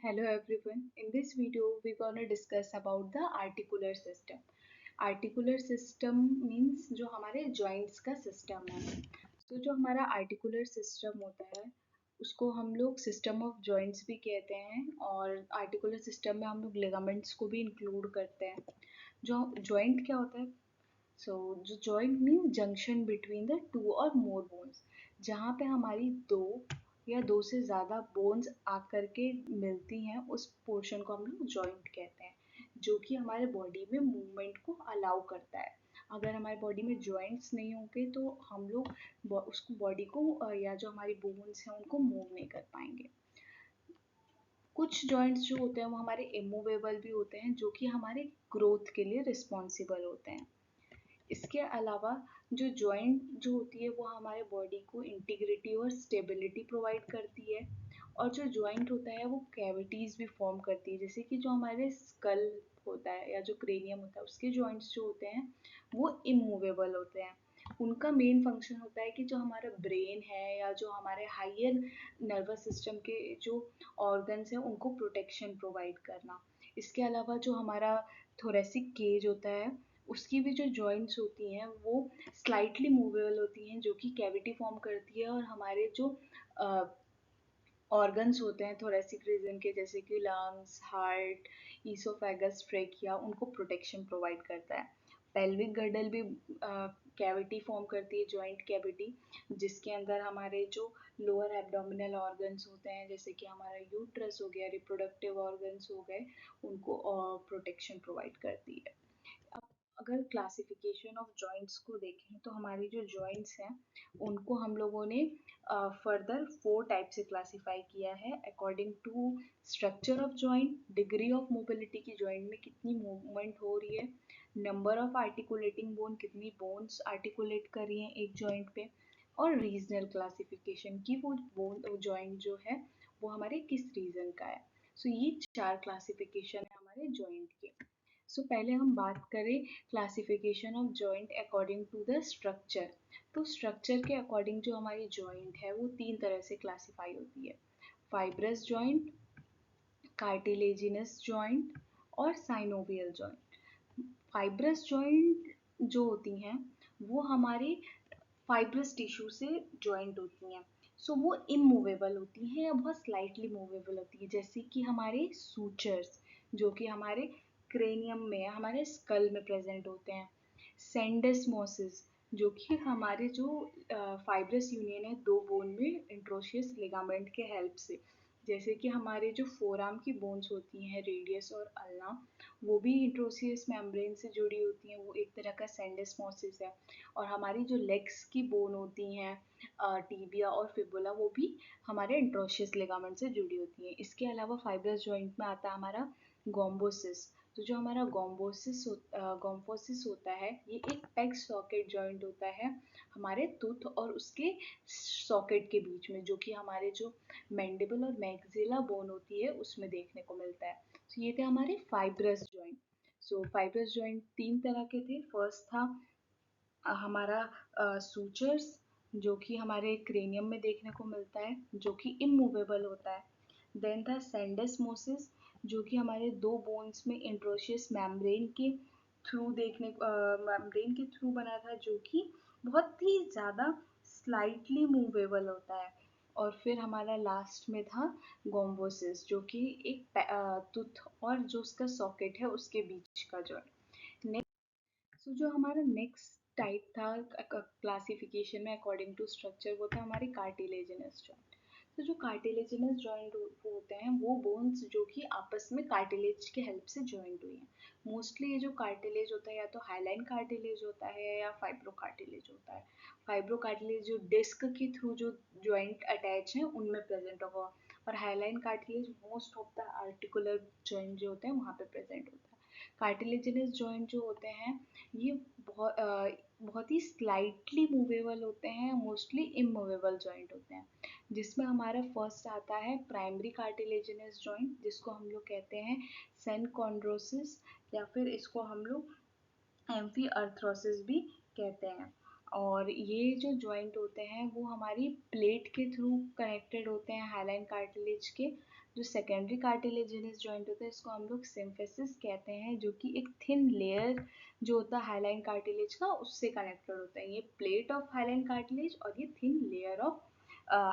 Hello everyone. In this video, we're gonna discuss about the articular system. Articular system means जो हमारे joints का system है. तो जो हमारा articular system होता है, उसको हम लोग system of joints भी कहते हैं और articular system में हम लोग ligaments को भी include करते हैं. जो joint क्या होता है? जो joint means junction between the two or more bones. जहाँ पे हमारी दो या दो से ज़्यादा बोन्स आकर के मिलती हैं उस पोर्शन को हम लोग जॉइंट कहते हैं जो कि हमारे बॉडी में मूवमेंट को अलाउ करता है। अगर हमारे बॉडी में जॉइंट्स नहीं होंगे तो हम लोग उसको बॉडी को या जो हमारी बोन्स हैं उनको मूव नहीं कर पाएंगे। कुछ जॉइंट्स जो होते हैं वो हमारे इमूवेबल भी होते हैं जो कि हमारे ग्रोथ के लिए रिस्पॉन्सिबल होते हैं। इसके अलावा जो जॉइंट जो होती है वो हमारे बॉडी को इंटीग्रिटी और स्टेबिलिटी प्रोवाइड करती है और जो जॉइंट होता है वो कैविटीज़ भी फॉर्म करती है जैसे कि जो हमारे स्कल होता है या जो क्रेनियम होता है उसके जॉइंट्स जो होते हैं वो इमूवेबल होते हैं। उनका मेन फंक्शन होता है कि जो हमारा ब्रेन है या जो हमारे हायर नर्वस सिस्टम के जो ऑर्गन्स हैं उनको प्रोटेक्शन प्रोवाइड करना। इसके अलावा जो हमारा थोरेसिक केज होता है उसकी भी जो जॉइंट्स होती हैं वो स्लाइटली मूवेबल होती हैं जो कि कैविटी फॉर्म करती है और हमारे जो ऑर्गन्स होते हैं थोरेसिक रीजन के जैसे कि लंग्स, हार्ट, ईसोफेगस, ट्रेकिया उनको प्रोटेक्शन प्रोवाइड करता है। पेल्विक गर्डल भी कैविटी फॉर्म करती है, जॉइंट कैविटी, जिसके अंदर हमारे जो लोअर एब्डोमिनल ऑर्गन्स होते हैं जैसे कि हमारा यूट्रस हो गया, रिप्रोडक्टिव ऑर्गन्स हो गए, उनको प्रोटेक्शन प्रोवाइड करती है। अब अगर क्लासिफिकेशन ऑफ जॉइंट्स को देखें तो हमारी जो जॉइंट्स हैं उनको हम लोगों ने फर्दर 4 टाइप से क्लासिफाई किया है according to structure of joint, degree of mobility की जॉइंट में कितनी मूवमेंट हो रही है, नंबर ऑफ आर्टिकुलेटिंग बोन कितनी बोन्स आर्टिकुलेट कर रही हैं एक जॉइंट पे, और रीजनल क्लासिफिकेशन की वो बोन जॉइंट जो है वो हमारे किस रीजन का है। ये 4 क्लासिफिकेशन है हमारे जॉइंट के। पहले हम बात करें classification of joint according to the structure. तो स्ट्रक्चर के अकॉर्डिंग जो हमारी जॉइंट है वो 3 तरह से क्लासिफाई होती है, फाइब्रस जॉइंट, कार्टिलेजिनस जॉइंट और साइनोवियल जॉइंट। फाइब्रस जॉइंट जो होती हैं वो हमारे फाइब्रस टिश्यू से जॉइंट होती हैं। वो इमूवेबल होती हैं या बहुत स्लाइटली मूवेबल होती है जैसे कि हमारे सूचर्स जो कि हमारे क्रेनियम में हमारे स्कल में प्रेजेंट होते हैं। सेंडेस्मोसिस जो कि हमारे जो फाइब्रस यूनियन है दो बोन में इंट्रोशियस लिगामेंट के हेल्प से, जैसे कि हमारे जो फोरआर्म की बोन्स होती हैं रेडियस और अल्ना वो भी इंट्रोशियस मेम्ब्रेन से जुड़ी होती हैं, वो एक तरह का सेंडेस्मोसिस है। और हमारी जो लेग्स की बोन होती हैं टीबिया और फिबुला वो भी हमारे इंट्रोशियस लिगामेंट से जुड़ी होती हैं। इसके अलावा फाइब्रस जॉइंट में आता है हमारा गोम्बोसिस। तो जो हमारा गोम्फोसिस होता है ये एक पेग सॉकेट जॉइंट होता है हमारे टूथ और उसके सॉकेट के बीच में, जो कि हमारे जो मैंडिबल और मैक्सिला बोन होती है उसमें देखने को मिलता है। ये थे हमारे फाइब्रस जॉइंट। फाइब्रस जॉइंट 3 तरह के थे। फर्स्ट था हमारा सूचर्स जो कि हमारे क्रेनियम में देखने को मिलता है जो कि इमूवेबल होता है। देन था सेंडेस्मोसिस जो कि हमारे दो बोन्स में इंट्रोशियस मेम्ब्रेन के थ्रू मेम्ब्रेन के थ्रू बना था जो कि बहुत ही ज़्यादा स्लाइटली मूवेबल होता है। और फिर हमारा लास्ट में था गोम्बोसिस जो कि एक टूथ और जो उसका सॉकेट है उसके बीच का जॉइंट। जो हमारा नेक्स्ट टाइप था क्लासिफिकेशन में अकॉर्डिंग टू स्ट्रक्चर वो था हमारे कार्टिलेजिनस जॉइंट। जो कार्टिलेजिनस जॉइंट होते हैं वो बोन्स जो कि आपस में कार्टिलेज के हेल्प से जॉइंट हुई हैं। मोस्टली ये जो कार्टिलेज होता है या तो हाइलाइन कार्टिलेज होता है या फाइब्रो कार्टिलेज होता है। फाइब्रो कार्टिलेज जो डिस्क के थ्रू जो जॉइंट अटैच हैं उनमें प्रेजेंट होगा और hyaline cartilage most of the articular joint जो होते हैं वहाँ पे प्रेजेंट होता है। कार्टिलेजिनस जॉइंट जो होते हैं ये बहुत ही स्लाइटली मूवेबल होते हैं, मोस्टली इमूवेबल जॉइंट होते हैं, जिसमें हमारा फर्स्ट आता है प्राइमरी कार्टिलेजिनस जॉइंट जिसको हम लोग कहते हैं सेनकॉन्ड्रोसिस या फिर इसको हम लोग एम्फी अर्थरोसिस भी कहते हैं। और ये जो जॉइंट होते हैं वो हमारी प्लेट के थ्रू कनेक्टेड होते हैं हाइलाइन कार्टिलेज के जो सेकेंडरी कार्टिलेजिनस जॉइंट होता है इसको हम लोग सिम्फिसिस कहते हैं, जो कि एक थिन लेयर जो होता है हाइलाइन कार्टिलेज का उससे कनेक्टेड होता है। ये प्लेट ऑफ हाइलाइन कार्टिलेज और ये thin layer of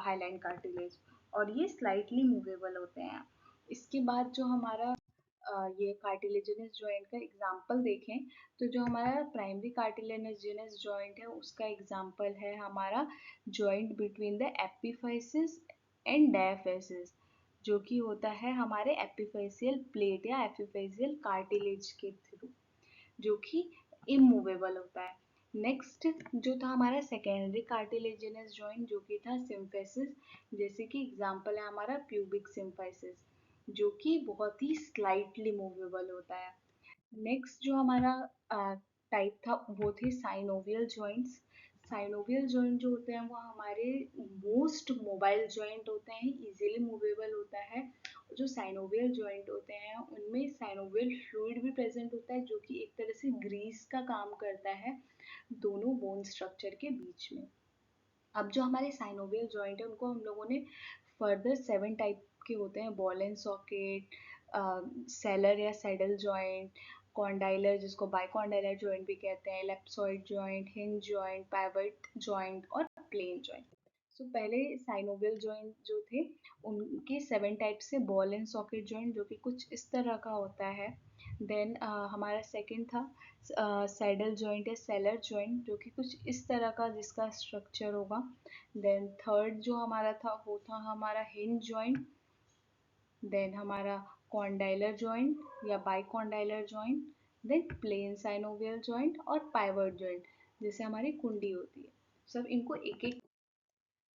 hyaline cartilage, और ये स्लाइटली मूवेबल होते हैं। इसके बाद जो हमारा ये कार्टिलेजिनस जॉइंट का एग्जांपल देखें तो जो हमारा प्राइमरी कार्टिलेजिनस जॉइंट है उसका एग्जांपल है हमारा joint between the epiphysis and diaphysis, जो कि होता है हमारे एपिफेसियल प्लेट या एपिफेसियल कार्टिलेज के थ्रू, जो कि इमूवेबल होता है। नेक्स्ट जो था हमारा सेकेंडरी कार्टिलेजिनस जॉइंट, जो कि था सिम्फेसिस, जैसे कि एग्जांपल है हमारा प्यूबिक सिम्फाइसिस, जो कि बहुत ही स्लाइटली मूवेबल होता है। नेक्स्ट जो हमारा टाइप था वो थे साइनोवियल जॉइंट्स। साइनोवियल जॉइंट जो होते हैं वो हमारे मोस्ट मोबाइल जॉइंट होते हैं, इजीली मूवेबल होता है। जो साइनोवियल जॉइंट होते हैं उनमें साइनोवियल फ्लूइड भी प्रेजेंट होता है, जो कि एक तरह से ग्रीस का काम करता है दोनों बोन स्ट्रक्चर के बीच में। अब जो हमारे साइनोवियल जॉइंट है उनको हम लोगों ने फर्दर 7 टाइप के होते हैं: बॉल एंड सॉकेट, सेलर या सैडल जॉइंट, कॉन्डाइलर जिसको बाइकॉन्डाइलर जॉइंट भी कहते हैं, ellipsoid joint, hinge joint, pivot joint और प्लेन जॉइंट। सो पहले साइनोवियल जॉइंट जो थे उनके 7 टाइप से बॉल एंड सॉकेट जॉइंट, जो कि कुछ इस तरह का होता है। देन हमारा सेकंड था सैडल जॉइंट या सेलर जॉइंट, जो कि कुछ इस तरह का जिसका स्ट्रक्चर होगा। देन थर्ड जो हमारा था वो था हमारा हिंज जॉइंट। देन हमारा कॉन्डाइलर जॉइंट या bicondylar joint. Then plane synovial joint और पाइवट जॉइंट, जैसे हमारी कुंडी होती है। सब इनको एक एक।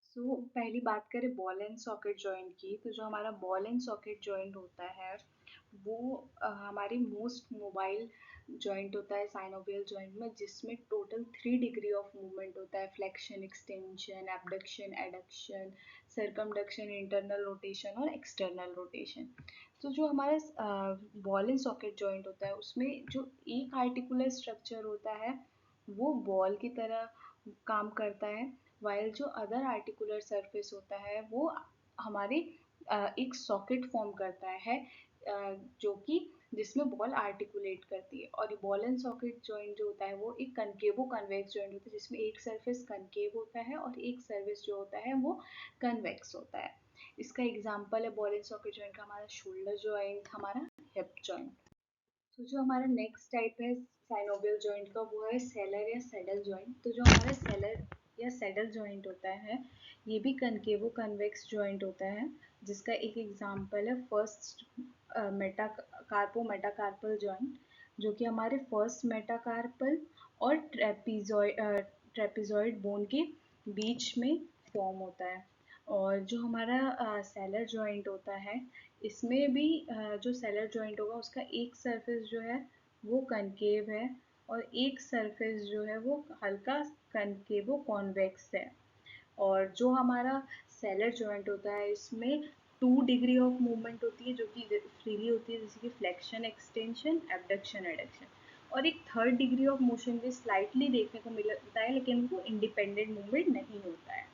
सो पहली बात करें बॉल एंड सॉकेट जॉइंट की, तो जो हमारा बॉल एंड सॉकेट जॉइंट होता है वो हमारी मोस्ट मोबाइल जॉइंट होता है साइनोवियल जॉइंट में, जिसमें टोटल 3 डिग्री ऑफ मूवमेंट होता है: flexion, extension, abduction, adduction, circumduction, internal rotation और एक्सटर्नल रोटेशन। तो जो हमारा बॉल एंड सॉकेट जॉइंट होता है उसमें जो एक आर्टिकुलर स्ट्रक्चर होता है वो बॉल की तरह काम करता है, वाइल जो अदर आर्टिकुलर सरफेस होता है वो हमारे एक सॉकेट फॉर्म करता है, जो कि जिसमें बॉल आर्टिकुलेट करती है। और बॉल एंड सॉकेट जॉइंट जो होता है वो एक कनकेवो कन्वेक्स जॉइंट होता है, जिसमें एक सरफेस कनकेव होता है और एक सरफेस जो होता है वो कन्वेक्स होता है। इसका एग्जांपल है बॉल एंड सॉकेट जॉइंट का हमारा शोल्डर जॉइंट, हमारा हिप जॉइंट। तो जो हमारा नेक्स्ट टाइप है साइनोवियल जॉइंट का वो है सेलर या सैडल जॉइंट। तो जो हमारा सेलर या सैडल जॉइंट होता है ये भी कनकेवो कन्वेक्स जॉइंट होता है, जिसका एक एग्जांपल है फर्स्ट मेटाकार्पो मेटाकार्पल जॉइंट, जो कि हमारे फर्स्ट मेटाकार्पल और ट्रेपिजॉइड बोन के बीच में फॉर्म होता है। और जो हमारा सेलर जॉइंट होता है इसमें भी जो सेलर जॉइंट होगा उसका एक सरफेस जो है वो कनकेव है और एक सरफेस जो है वो हल्का कनकेवो कॉन्वेक्स है। और जो हमारा सेलर जॉइंट होता है इसमें 2 डिग्री ऑफ मूवमेंट होती है, जो कि फ्रीली होती है, जैसे कि फ्लेक्शन, एक्सटेंशन, एबडक्शन, एडक्शन। और एक थर्ड डिग्री ऑफ मोशन भी स्लाइटली देखने को मिलता है, लेकिन वो इंडिपेंडेंट मूवमेंट नहीं होता है।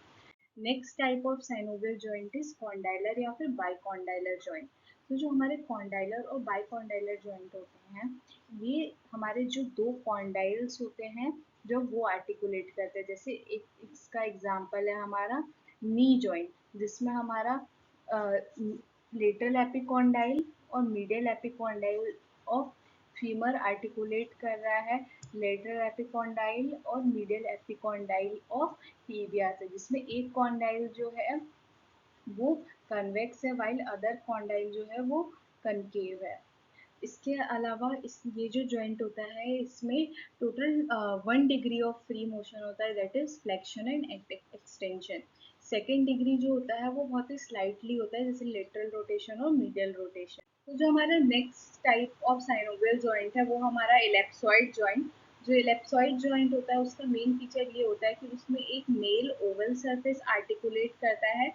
Next type of synovial joint is condylar या फिर बाइकॉन्डाइलर जॉइंट। तो जो हमारे कॉन्डाइलर और बाइकॉन्डाइलर जॉइंट होते हैं ये हमारे जो दो कॉन्डाइल्स होते हैं जो वो आर्टिकुलेट करते हैं। जैसे एक इसका एग्जांपल है हमारा नी जॉइंट, जिसमें हमारा लेटरल एपिकॉन्डाइल और medial epicondyle of femur articulate कर रहा है लेटरल एपिकॉन्डाइल और मीडियल एपिकॉन्डाइल ऑफ टीबिया से, जिसमें एक कॉन्डाइल जो है वो कन्वेक्स है वाइल अदर कॉन्डाइल जो है वो कनकेव है। इसके अलावा इस ये जो जॉइंट होता है इसमें total 1 degree of free motion होता है, that is flexion and extension. Second degree जो होता है वो बहुत ही स्लाइटली होता है, जैसे लेटरल रोटेशन और मीडियल रोटेशन। तो जो हमारा next type of synovial joint है वो हमारा इलेप्सॉइड जॉइंट। जो इलेप्सॉइड जॉइंट होता है उसका मेन फीचर ये होता है कि उसमें एक मेल ओवल सरफेस आर्टिकुलेट करता है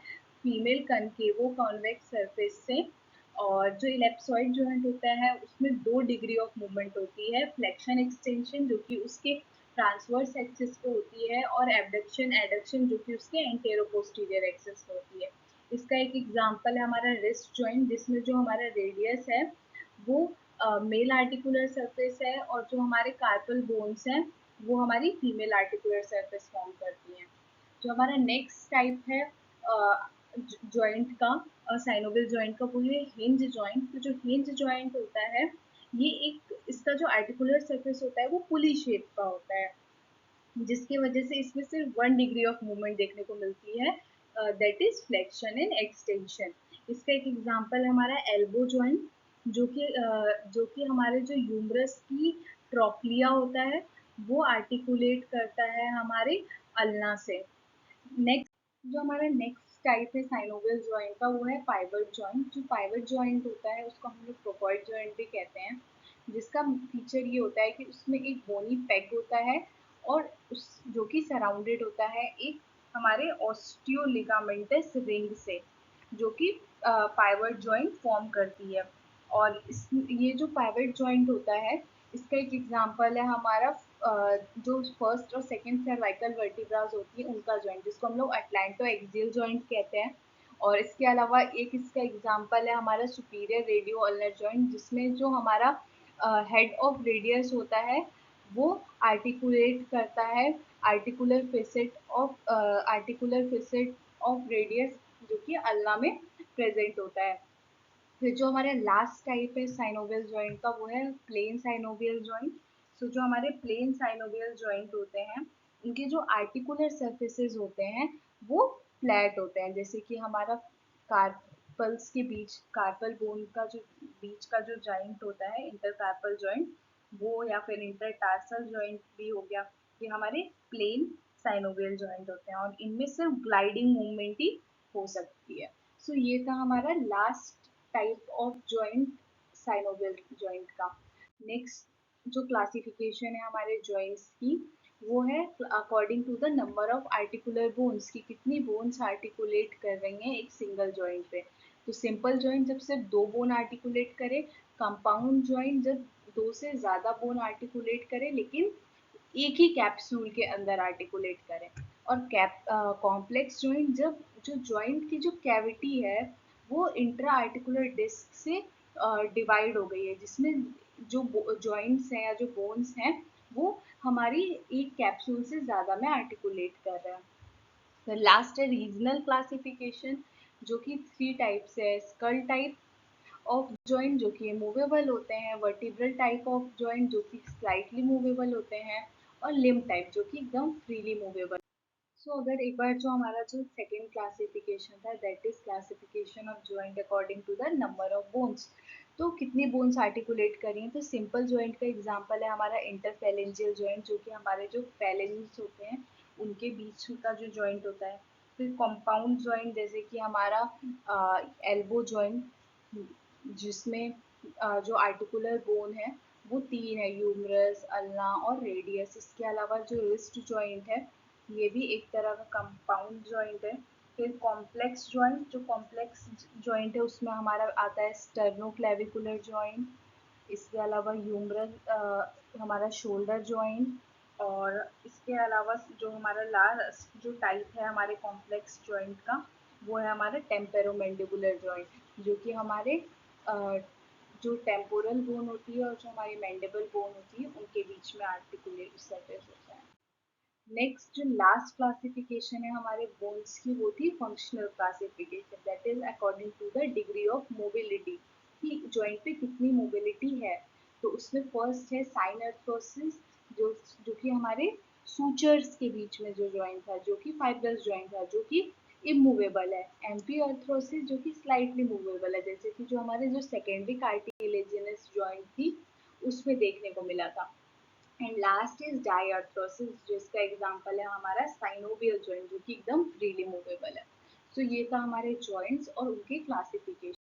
फीमेल कनकेवो कॉन्वेक्स सरफेस से। और जो इलेप्सॉइड जॉइंट होता है उसमें 2 डिग्री ऑफ मूवमेंट होती है: फ्लेक्शन, एक्सटेंशन जो कि उसके ट्रांसवर्स एक्सिस पे होती है और एबडक्शन, एडक्शन जो कि उसके एंटेरो पोस्टीरियर एक्सिस पे होती है। इसका एक एग्जांपल है हमारा रिस्ट जॉइंट, जिसमें जो हमारा रेडियस है वो मेल आर्टिकुलर सरफेस है, और जो हमारे कार्पल बोन्स हैं वो हमारी फीमेल आर्टिकुलर सरफेस फॉर्म करती हैं। जो हमारा नेक्स्ट टाइप है जॉइंट का, साइनोवियल जॉइंट का, वो है हिंज जॉइंट। तो जो हिंज जॉइंट होता है, ये एक इसका जो आर्टिकुलर सरफेस होता है वो पुली शेप का होता है, जिसकी वजह से इसमें सिर्फ 1 डिग्री ऑफ मूवमेंट देखने को मिलती है, that is flexion and extension. इसका एक एग्जांपल है हमारा एल्बो जॉइंट, जो कि हमारे जो यूमरस की ट्रोक्लिया होता है वो आर्टिकुलेट करता है हमारे अल्ना से। नेक्स्ट, जो हमारा नेक्स्ट टाइप है साइनोवियल जॉइंट का, वो है पाइवट जॉइंट। जो पाइवट जॉइंट होता है उसको हम लोग प्रोफॉइड जॉइंट भी कहते हैं, जिसका फीचर ये होता है कि उसमें एक बोनी पेग होता है, और उस जो कि सराउंडेड होता है एक हमारे ऑस्टियोलिगामेंटस रिंग से, जो कि पाइवट जॉइंट फॉर्म करती है। और इस ये जो पाइवट जॉइंट होता है, इसका एक एग्जांपल है हमारा जो फर्स्ट और सेकंड सर्वाइकल वर्टिब्रास होती है उनका जॉइंट, जिसको हम लोग अटलैंटो एक्सियल जॉइंट कहते हैं। और इसके अलावा एक इसका एग्जांपल है हमारा सुपीरियर रेडियो अल्नर जॉइंट, जिसमें जो हमारा हेड ऑफ रेडियस होता है वो आर्टिकुलेट करता है आर्टिकुलर फेसेट ऑफ रेडियस, जो कि अल्ना में प्रेजेंट होता है। फिर जो हमारा लास्ट टाइप है साइनोवियल जॉइंट का, वो है प्लेन साइनोवियल जॉइंट। सो जो हमारे प्लेन साइनोवियल जॉइंट होते हैं, उनके जो आर्टिकुलर सर्फेसेस होते हैं वो फ्लैट होते हैं, जैसे कि हमारा कार्पल्स के बीच, कार्पल बोन का जो बीच का जो जॉइंट होता है इंटरकार्पल जॉइंट, वो, या फिर इंटरटार्सल जॉइंट भी हो गया, ये हमारे प्लेन साइनोवियल जॉइंट होते हैं, और इनमें सिर्फ ग्लाइडिंग मूवमेंट ही हो सकती है। सो ये था हमारा last type of joint, synovial joint का। नेक्स्ट जो क्लासिफिकेशन है हमारे जॉइंट्स की, वो है according to the number of articular bones, की कितनी बोन्स आर्टिकुलेट कर रही हैं एक सिंगल जॉइंट पे। तो सिंपल जॉइंट जब सिर्फ 2 बोन आर्टिकुलेट करे, कंपाउंड जॉइंट जब 2 से ज़्यादा बोन आर्टिकुलेट करे लेकिन एक ही कैप्सूल के अंदर आर्टिकुलेट करें, और कैप कॉम्प्लेक्स जॉइंट जब जो जॉइंट की जो कैविटी है वो इंट्रा आर्टिकुलर डिस्क से डिवाइड हो गई है, जिसमें जो जॉइंट्स हैं या जो बोन्स हैं वो हमारी एक कैप्सूल से ज़्यादा में आर्टिकुलेट कर रहे हैं। तो लास्ट है रीजनल क्लासिफिकेशन, जो कि 3 टाइप्स है। स्कल टाइप ऑफ जॉइंट जो कि मूवेबल होते हैं, वर्टिब्रल टाइप ऑफ जॉइंट जो कि स्लाइटली मूवेबल होते हैं, और लिम्ब टाइप जो कि एकदम फ्रीली मूवेबल। सो अगर एक बार जो हमारा जो सेकेंड क्लासिफिकेशन था, that is classification of joint according to the number of bones. तो कितनी बोन्स आर्टिकुलेट करी हैं, तो सिंपल जॉइंट का एग्जांपल है हमारा इंटरफेलेंजियल जॉइंट, जो कि हमारे जो फेलेंज होते हैं उनके बीच का जो जॉइंट होता है। फिर कंपाउंड जॉइंट जैसे कि हमारा एल्बो जॉइंट, जिसमें जो आर्टिकुलर बोन है वो 3 है, यूमरस, अल्ना और रेडियस। इसके अलावा जो रिस्ट जॉइंट है, ये भी एक तरह का कंपाउंड जॉइंट है। फिर कॉम्प्लेक्स जॉइंट, जो कॉम्प्लेक्स जॉइंट है उसमें हमारा आता है स्टर्नोक्लेविकुलर जॉइंट। इसके अलावा ह्यूमरस, हमारा शोल्डर जॉइंट। और इसके अलावा जो हमारा लास्ट जो टाइप है हमारे कॉम्प्लेक्स जॉइंट का, वो है हमारा टेम्पेरोमेंडिबुलर जॉइंट, जो कि हमारे जो टेम्पोरल बोन होती है और जो हमारी मैंडिबल बोन होती है उनके बीच में आर्टिकुलेट सरफेस होता है। नेक्स्ट जो लास्ट क्लासिफिकेशन है हमारे बोन्स की, वो थी functional classification, that is according to the degree of mobility, कि जॉइंट पे कितनी मोबिलिटी है। तो उसमें फर्स्ट है साइन अर्थरोसिस, जो कि हमारे सूचर्स के बीच में जो जॉइंट था, जो कि फाइब्रस जॉइंट था, जो कि इमूवेबल है। एम्पी अर्थरोसिस जो कि स्लाइटली मूवेबल है, जैसे कि जो हमारे जो सेकेंडरी कार्टिलेजिनस जॉइंट थी उसमें देखने को मिला था। एंड लास्ट इज डायआर्थरोसिस, जिसका एग्जांपल है हमारा साइनोवियल जॉइंट, जो कि एकदम फ्रीली मूवेबल है। सो ये था हमारे जॉइंट्स और उनके क्लासिफिकेशन।